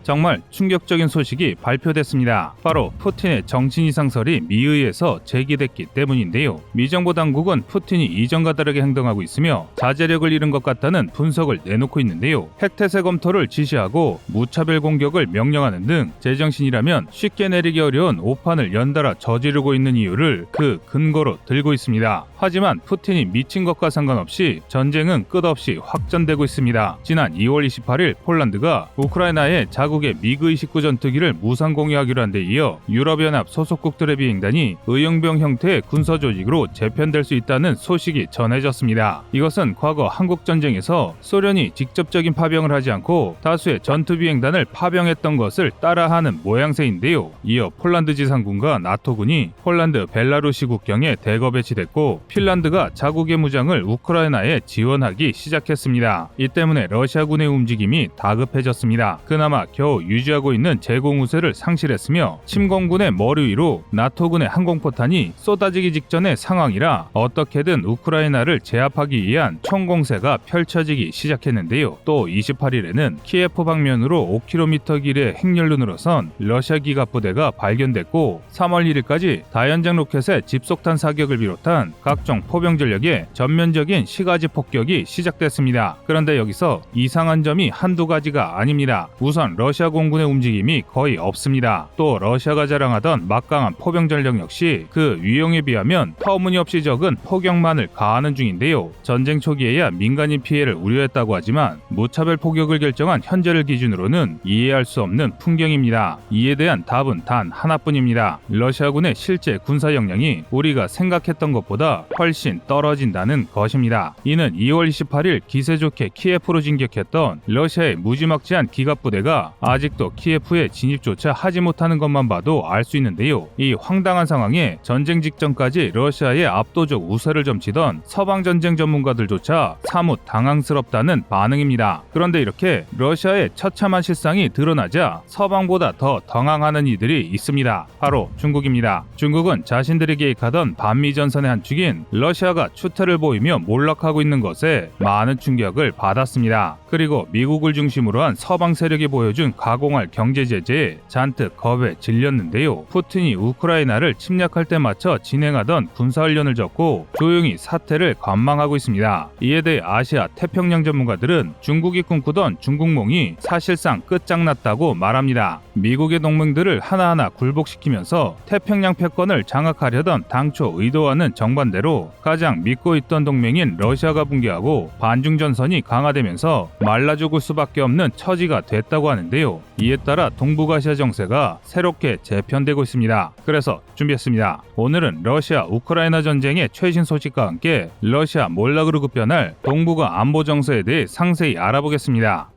정말 충격적인 소식이 발표됐습니다. 바로 푸틴의 정신 이상설이 미의에서 제기됐기 때문인데요. 미 정부 당국은 푸틴이 이전과 다르게 행동하고 있으며 자제력을 잃은 것 같다는 분석을 내놓고 있는데요. 핵태세 검토를 지시하고 무차별 공격을 명령하는 등 제정신이라면 쉽게 내리기 어려운 오판을 연달아 저지르고 있는 이유를 그 근거로 들고 있습니다. 하지만 푸틴이 미친 것과 상관없이 전쟁은 끝없이 확전되고 있습니다. 지난 2월 28일 폴란드가 우크라이나에 자국의 미그-29 전투기를 무상 공유하기로 한 데 이어 유럽연합 소속국들의 비행단이 의용병 형태의 군사조직으로 재편될 수 있다는 소식이 전해졌습니다. 이것은 과거 한국전쟁에서 소련이 직접적인 파병을 하지 않고 다수의 전투비행단을 파병했던 것을 따라하는 모양새인데요. 이어 폴란드 지상군과 나토군이 폴란드 벨라루시 국경에 대거 배치됐고 핀란드가 자국의 무장을 우크라이나에 지원하기 시작했습니다. 이 때문에 러시아군의 움직임이 다급해졌습니다. 그나마 겨우 유지하고 있는 제공 우세를 상실했으며 침공군의 머리 위로 나토군의 항공포탄이 쏟아지기 직전의 상황이라 어떻게든 우크라이나를 제압하기 위한 총공세가 펼쳐지기 시작했는데요. 또 28일에는 키예프 방면으로 5km 길의 핵연륜으로선 러시아 기갑부대가 발견됐고 3월 1일까지 다연장 로켓의 집속탄 사격을 비롯한 각종 포병 전력의 전면적인 시가지 폭격이 시작됐습니다. 그런데 여기서 이상한 점이 한두 가지가 아닙니다. 우선 러시아 공군의 움직임이 거의 없습니다. 또 러시아가 자랑하던 막강한 포병 전력 역시 그 위용에 비하면 터무니없이 적은 폭격만을 가하는 중인데요. 전쟁 초기에야 민간인 피해를 우려했다고 하지만 무차별 폭격을 결정한 현재를 기준으로는 이해할 수 없는 풍경입니다. 이에 대한 답은 단 하나뿐입니다. 러시아군의 실제 군사 역량이 우리가 생각했던 것보다 훨씬 떨어진다는 것입니다. 이는 2월 28일 기세 좋게 키예프로 진격했던 러시아의 무지막지한 기갑부대가 아직도 키예프에 진입조차 하지 못하는 것만 봐도 알 수 있는데요. 이 황당한 상황에 전쟁 직전까지 러시아의 압도적 우세를 점치던 서방 전쟁 전문가들조차 사뭇 당황스럽다는 반응입니다. 그런데 이렇게 러시아의 처참한 실상이 드러나자 서방보다 더 당황하는 이들이 있습니다. 바로 중국입니다. 중국은 자신들이 계획하던 반미 전선의 한 축인 러시아가 추태를 보이며 몰락하고 있는 것에 많은 충격을 받았습니다. 그리고 미국을 중심으로 한 서방 세력이 보여준 가공할 경제 제재에 잔뜩 겁에 질렸는데요. 푸틴이 우크라이나를 침략할 때 맞춰 진행하던 군사훈련을 접고 조용히 사태를 관망하고 있습니다. 이에 대해 아시아 태평양 전문가들은 중국이 꿈꾸던 중국몽이 사실상 끝장났다고 말합니다. 미국의 동맹들을 하나하나 굴복시키면서 태평양 패권을 장악하려던 당초 의도와는 정반대로 가장 믿고 있던 동맹인 러시아가 붕괴하고 반중전선이 강화되면서 말라 죽을 수밖에 없는 처지가 됐다고 하는데요. 이에 따라 동북아시아 정세가 새롭게 재편되고 있습니다. 그래서 준비했습니다. 오늘은 러시아 우크라이나 전쟁의 최신 소식과 함께 러시아 몰락으로 급변할 동북아 안보 정세에 대해 상세히 알아보겠습니다.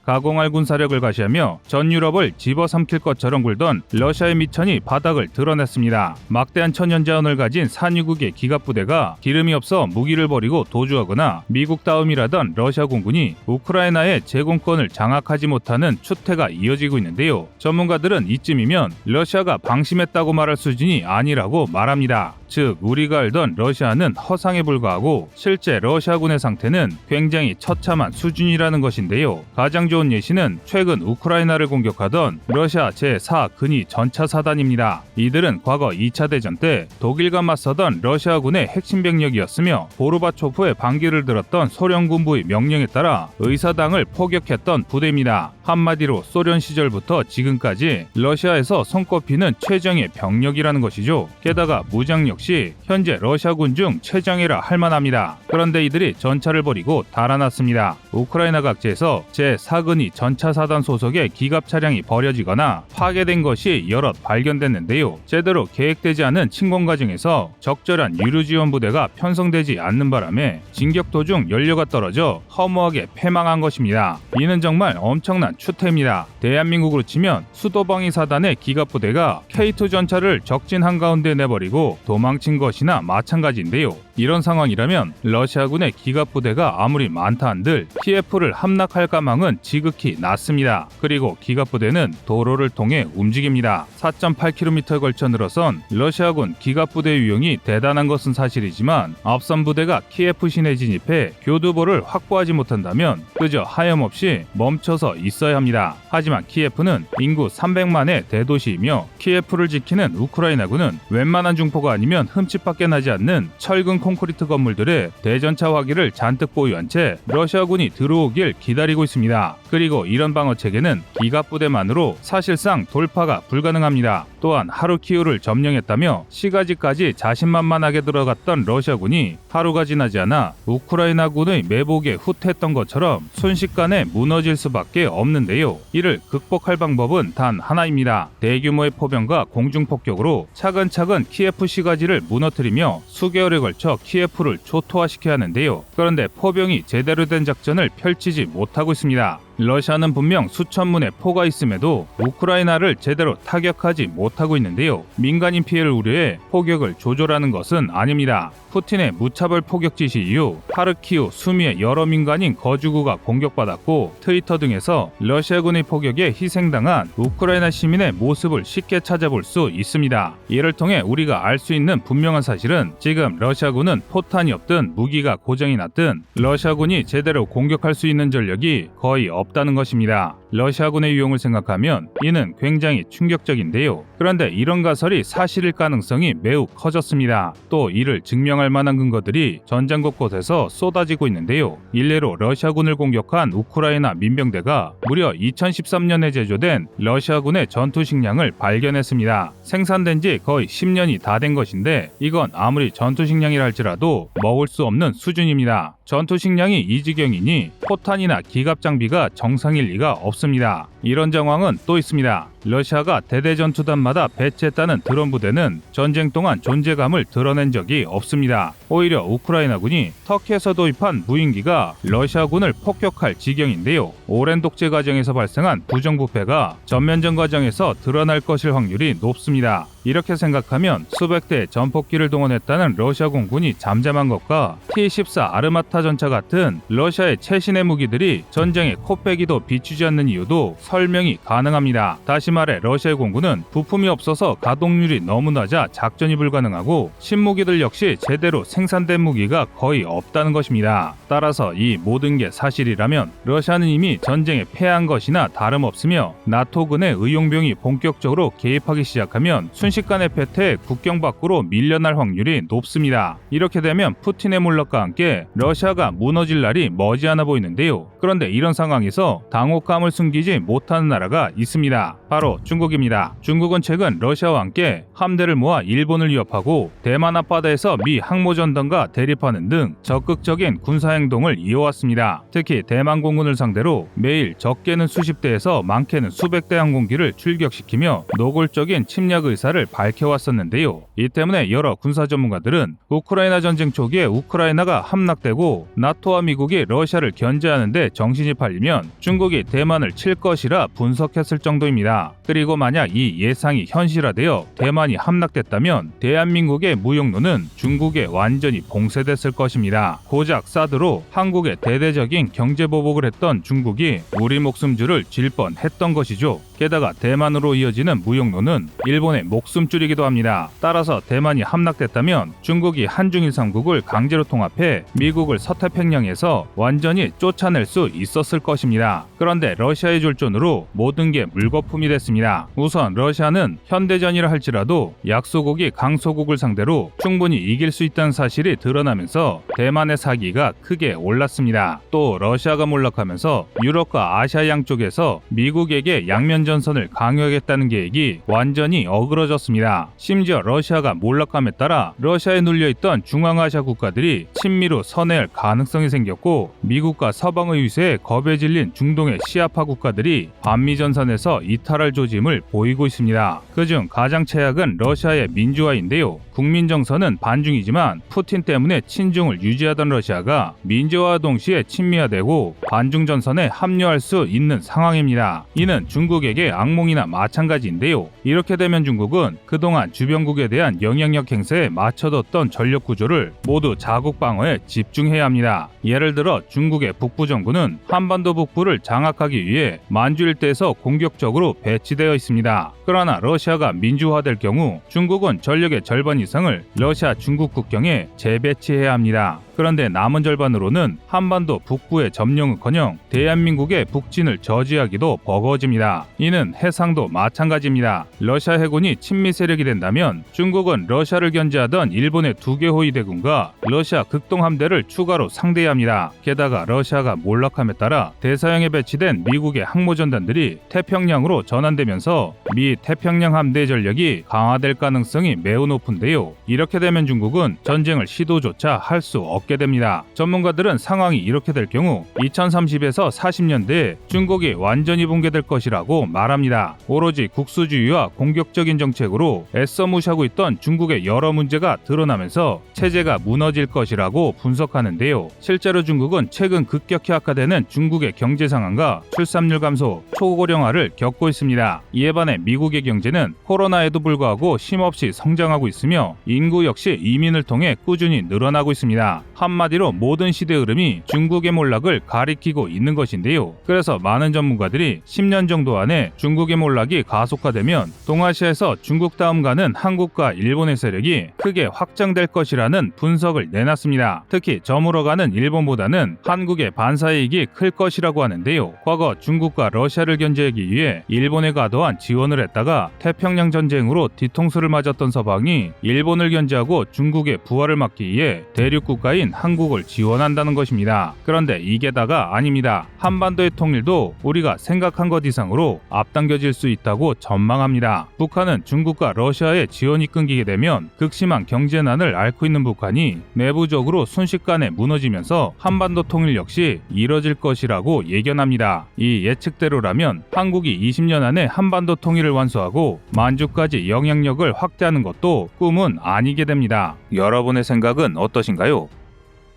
가공할 군사력을 과시하며 전 유럽을 집어삼킬 것처럼 굴던 러시아의 미천이 바닥을 드러냈습니다. 막대한 천연자원을 가진 산유국의 기갑부대가 기름이 없어 무기를 버리고 도주하거나 미국 다음이라던 러시아 공군이 우크라이나의 제공권을 장악하지 못하는 추태가 이어지고 있는데요. 전문가들은 이쯤이면 러시아가 방심했다고 말할 수준이 아니라고 말합니다. 즉 우리가 알던 러시아는 허상에 불과하고 실제 러시아군의 상태는 굉장히 처참한 수준이라는 것인데요. 가장 좋은 예시는 최근 우크라이나를 공격하던 러시아 제4 근위 전차사단입니다. 이들은 과거 2차 대전 때 독일과 맞서던 러시아군의 핵심 병력이었으며 고르바초프의 반기를 들었던 소련 군부의 명령에 따라 의사당을 포격했던 부대입니다. 한마디로 소련 시절부터 지금까지 러시아에서 손꼽히는 최정예 병력이라는 것이죠. 게다가 무장 역시 현재 러시아군 중 최정예라 할 만합니다. 그런데 이들이 전차를 버리고 달아났습니다. 우크라이나 각지에서 제4근위 전차사단 소속의 기갑 차량이 버려지거나 파괴된 것이 여럿 발견됐는데요. 제대로 계획되지 않은 침공 과정에서 적절한 유류 지원 부대가 편성되지 않는 바람에 진격 도중 연료가 떨어져 허무하게 패망한 것입니다. 이는 정말 엄청난 추태입니다. 대한민국으로 치면 수도방위 사단의 기갑부대가 K2 전차를 적진 한가운데 내버리고 도망친 것이나 마찬가지인데요. 이런 상황이라면 러시아군의 기갑부대가 아무리 많다 한들 키예프를 함락할 가망은 지극히 낮습니다. 그리고 기갑부대는 도로를 통해 움직입니다. 4.8km에 걸쳐 늘어선 러시아군 기갑부대 유형이 대단한 것은 사실이지만 앞선 부대가 키예프 시내 진입해 교두보를 확보하지 못한다면 그저 하염없이 멈춰서 있어야 합니다. 하지만 키예프는 인구 300만의 대도시이며 키예프를 지키는 우크라이나군은 웬만한 중포가 아니면 흠집밖에 나지 않는 철근 콘크리트 건물들의 대전차 화기를 잔뜩 보유한 채 러시아군이 들어오길 기다리고 있습니다. 그리고 이런 방어 체계는 기갑부대만으로 사실상 돌파가 불가능합니다. 또한 하루키우를 점령했다며 시가지까지 자신만만하게 들어갔던 러시아군이 하루가 지나지 않아 우크라이나군의 매복에 후퇴했던 것처럼 순식간에 무너질 수밖에 없는데요. 이를 극복할 방법은 단 하나입니다. 대규모의 포병과 공중폭격으로 차근차근 키예프 시가지를 무너뜨리며 수개월에 걸쳐 키예프를 초토화시켜야 하는데요. 그런데 포병이 제대로 된 작전을 펼치지 못하고 있습니다. 러시아는 분명 수천 문의 포가 있음에도 우크라이나를 제대로 타격하지 못하고 있는데요. 민간인 피해를 우려해 포격을 조절하는 것은 아닙니다. 푸틴의 무차별 포격 지시 이후 하르키우, 수미의 여러 민간인 거주구가 공격받았고 트위터 등에서 러시아군의 포격에 희생당한 우크라이나 시민의 모습을 쉽게 찾아볼 수 있습니다. 이를 통해 우리가 알 수 있는 분명한 사실은 지금 러시아군은 포탄이 없든 무기가 고장이 났든 러시아군이 제대로 공격할 수 있는 전력이 거의 없다는 것입니다. 러시아군의 유용을 생각하면 이는 굉장히 충격적인데요. 그런데 이런 가설이 사실일 가능성이 매우 커졌습니다. 또 이를 증명할 만한 근거들이 전장 곳곳에서 쏟아지고 있는데요. 일례로 러시아군을 공격한 우크라이나 민병대가 무려 2013년에 제조된 러시아군의 전투 식량을 발견했습니다. 생산된 지 거의 10년이 다 된 것인데 이건 아무리 전투 식량이라 할지라도 먹을 수 없는 수준입니다. 전투 식량이 이 지경이니 포탄이나 기갑 장비가 정상일 리가 없습니다. 이런 정황은 또 있습니다. 러시아가 대대전투단마다 배치했다는 드론 부대는 전쟁 동안 존재감을 드러낸 적이 없습니다. 오히려 우크라이나군이 터키에서 도입한 무인기가 러시아군을 폭격할 지경인데요. 오랜 독재 과정에서 발생한 부정부패가 전면전 과정에서 드러날 것일 확률이 높습니다. 이렇게 생각하면 수백 대의 전폭기를 동원했다는 러시아 공군이 잠잠한 것과 T-14 아르마타 전차 같은 러시아의 최신의 무기들이 전쟁의 코빼기도 비추지 않는 이유도 설명이 가능합니다. 다시 말해 러시아의 공군은 부품이 없어서 가동률이 너무 낮아 작전이 불가능하고 신무기들 역시 제대로 생산된 무기가 거의 없다는 것입니다. 따라서 이 모든 게 사실이라면 러시아는 이미 전쟁에 패한 것이나 다름없으며 나토군의 의용병이 본격적으로 개입하기 시작하면 순식간에 패퇴해 국경 밖으로 밀려날 확률이 높습니다. 이렇게 되면 푸틴의 몰락과 함께 러시아가 무너질 날이 머지않아 보이는데요. 그런데 이런 상황에서 당혹감을 숨기지 못하는 나라가 있습니다. 바로 중국입니다. 중국은 최근 러시아와 함께 함대를 모아 일본을 위협하고 대만 앞바다에서 미 항모전단과 대립하는 등 적극적인 군사행동을 이어왔습니다. 특히 대만 공군을 상대로 매일 적게는 수십 대에서 많게는 수백 대 항공기를 출격시키며 노골적인 침략 의사를 밝혀왔었는데요. 이 때문에 여러 군사 전문가들은 우크라이나 전쟁 초기에 우크라이나가 함락되고 나토와 미국이 러시아를 견제하는 데 정신이 팔리면 중국이 대만을 칠 것이라 분석했을 정도입니다. 그리고 만약 이 예상이 현실화되어 대만이 함락됐다면 대한민국의 무역로는 중국에 완전히 봉쇄됐을 것입니다. 고작 사드로 한국의 대대적인 경제보복을 했던 중국이 우리 목숨줄을 쥘 뻔했던 것이죠. 게다가 대만으로 이어지는 무역로는 일본의 목숨줄이기도 합니다. 따라서 대만이 함락됐다면 중국이 한중일 삼국을 강제로 통합해 미국을 서태평양에서 완전히 쫓아낼 수 있었을 것입니다. 그런데 러시아의 졸전으로 모든 게 물거품이 됐습니다. 우선 러시아는 현대전이라 할지라도 약소국이 강소국을 상대로 충분히 이길 수 있다는 사실이 드러나면서 대만의 사기가 크게 올랐습니다. 또 러시아가 몰락하면서 유럽과 아시아 양쪽에서 미국에게 양면전선을 강요하겠다는 계획이 완전히 어그러졌습니다. 심지어 러시아가 몰락함에 따라 러시아에 눌려있던 중앙아시아 국가들이 친미로 선회할 가능성이 생겼고 미국과 서방의 유세에 겁에 질린 중동의 시아파 국가들이 반미전선에서 이탈할 폭발할 조짐을 보이고 있습니다. 그중 가장 최악은 러시아의 민주화인데요. 국민 정서는 반중이지만 푸틴 때문에 친중을 유지하던 러시아가 민주화와 동시에 친미화되고 반중 전선에 합류할 수 있는 상황입니다. 이는 중국에게 악몽이나 마찬가지인데요. 이렇게 되면 중국은 그동안 주변국에 대한 영향력 행사에 맞춰뒀던 전력 구조를 모두 자국 방어에 집중해야 합니다. 예를 들어 중국의 북부 정부는 한반도 북부를 장악하기 위해 만주 일대에서 공격적으로 배치되어 있습니다. 그러나 러시아가 민주화될 경우 중국은 전력의 절반 이상을 러시아 중국 국경에 재배치해야 합니다. 그런데 남은 절반으로는 한반도 북부의 점령은커녕 대한민국의 북진을 저지하기도 버거워집니다. 이는 해상도 마찬가지입니다. 러시아 해군이 친미 세력이 된다면 중국은 러시아를 견제하던 일본의 2개 호위 대군과 러시아 극동 함대를 추가로 상대해야 합니다. 게다가 러시아가 몰락함에 따라 대서양에 배치된 미국의 항모전단들이 태평양으로 전환되면서 미 태평양 함대 전력이 강화될 가능성이 매우 높은데요. 이렇게 되면 중국은 전쟁을 시도조차 할 수 없게 됩니다. 전문가들은 상황이 이렇게 될 경우 2030에서 40년대에 중국이 완전히 붕괴될 것이라고 말합니다. 오로지 국수주의와 공격적인 정책으로 애써 무시하고 있던 중국의 여러 문제가 드러나면서 체제가 무너질 것이라고 분석하는데요. 실제로 중국은 최근 급격히 악화되는 중국의 경제 상황과 출산율 감소, 초고령화를 겪고 있습니다. 이에 반해 미국의 경제는 코로나에도 불구하고 쉼없이 성장하고 있으며 인구 역시 이민을 통해 꾸준히 늘어나고 있습니다. 한마디로 모든 시대 흐름이 중국의 몰락을 가리키고 있는 것인데요. 그래서 많은 전문가들이 10년 정도 안에 중국의 몰락이 가속화되면 동아시아에서 중국 다음 가는 한국과 일본의 세력이 크게 확장될 것이라는 분석을 내놨습니다. 특히 저물어가는 일본보다는 한국의 반사이익이 클 것이라고 하는데요. 과거 중국과 러시아를 견제하기 위해 일본에 과도한 지원을 했다가 태평양 전쟁으로 뒤통수를 맞았던 서방이 일본을 견제하고 중국의 부활을 막기 위해 대륙 국가인 한국을 지원한다는 것입니다. 그런데 이게 다가 아닙니다. 한반도의 통일도 우리가 생각한 것 이상으로 앞당겨질 수 있다고 전망합니다. 북한은 중국과 러시아의 지원이 끊기게 되면 극심한 경제난을 앓고 있는 북한이 내부적으로 순식간에 무너지면서 한반도 통일 역시 이뤄질 것이라고 예견합니다. 이 예측대로라면 한국이 20년 안에 한반도 통일을 완수하고 만주까지 영향력을 확대하는 것도 꿈은 아니게 됩니다. 여러분의 생각은 어떠신가요?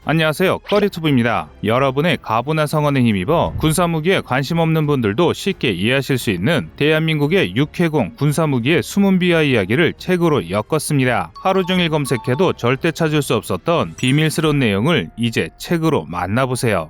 안녕하세요, 꺼리투브입니다. 여러분의 가부나 성원에 힘입어 군사무기에 관심 없는 분들도 쉽게 이해하실 수 있는 대한민국의 육해공 군사무기의 숨은 비하 이야기를 책으로 엮었습니다. 하루 종일 검색해도 절대 찾을 수 없었던 비밀스러운 내용을 이제 책으로 만나보세요.